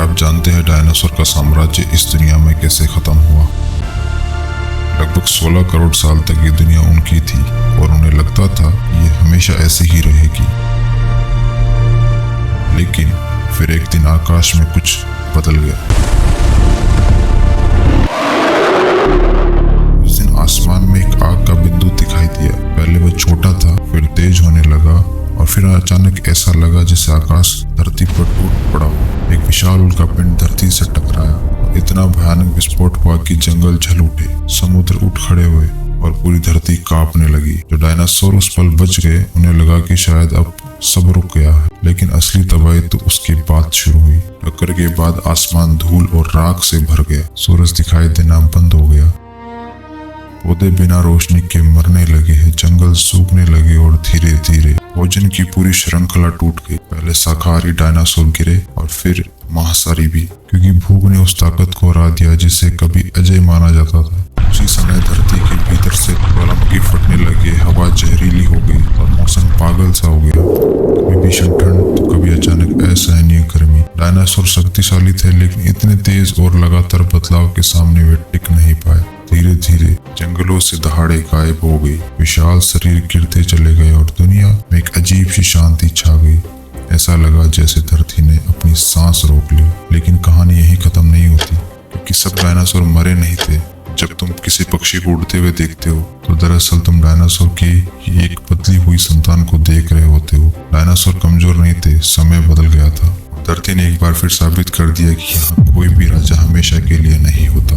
आप जानते हैं डायनासोर का साम्राज्य इस दुनिया में कैसे खत्म हुआ? लगभग 16 करोड़ साल तक ये दुनिया उनकी थी और उन्हें लगता था ये हमेशा ऐसे ही रहेगी। लेकिन फिर एक दिन आकाश में कुछ बदल गया। उस दिन आसमान में एक आग का बिंदु दिखाई दिया। पहले वह छोटा था, फिर तेज होने लगा और फिर अचानक ऐसा लगा जैसे आकाश धरती पर टूट पड़ा हो। एक विशाल उल्का पिंड धरती से टकराया। इतना भयानक विस्फोट हुआ कि जंगल झल उठे, समुद्र उठ खड़े हुए और पूरी धरती कांपने लगी। जो डायनासोर उस पल बच गए उन्हें लगा कि शायद अब सब रुक गया है, लेकिन असली तबाही तो उसके बाद शुरू हुई। टक्कर के बाद आसमान धूल और राख से भर गया। सूरज दिखाई देना बंद हो गया। पौधे बिना रोशनी के मरने लगे हैं, जंगल सूखने लगे और धीरे धीरे भोजन की पूरी श्रृंखला टूट गई। पहले शाकाहारी डायनासोर गिरे और फिर मांसाहारी भी, क्योंकि भूख ने उस ताकत को हरा दिया जिसे कभी अजय माना जाता था। उसी समय धरती के भीतर से ज्वालामुखी फटने लगे, हवा जहरीली हो गई और मौसम पागल सा हो गया। कभी भीषण ठंड तो कभी अचानक असहनीय गर्मी। डायनासोर शक्तिशाली थे, लेकिन इतने तेज और लगातार बदलाव के सामने वे टिक नहीं पाए। धीरे धीरे जंगलों से दहाड़े गायब हो गई, विशाल शरीर गिरते चले गए और दुनिया में एक अजीब सी शांति छा गई। ऐसा लगा जैसे धरती ने अपनी सांस रोक ली। लेकिन कहानी यही खत्म नहीं होती, क्योंकि सब डायनासोर मरे नहीं थे। जब तुम किसी पक्षी को उड़ते हुए देखते हो तो दरअसल तुम डायनासोर की एक बदली हुई संतान को देख रहे होते हो। डायनासोर कमजोर नहीं थे, समय बदल गया था। धरती ने एक बार फिर साबित कर दिया कि यहाँ कोई भी राजा हमेशा के लिए नहीं होता।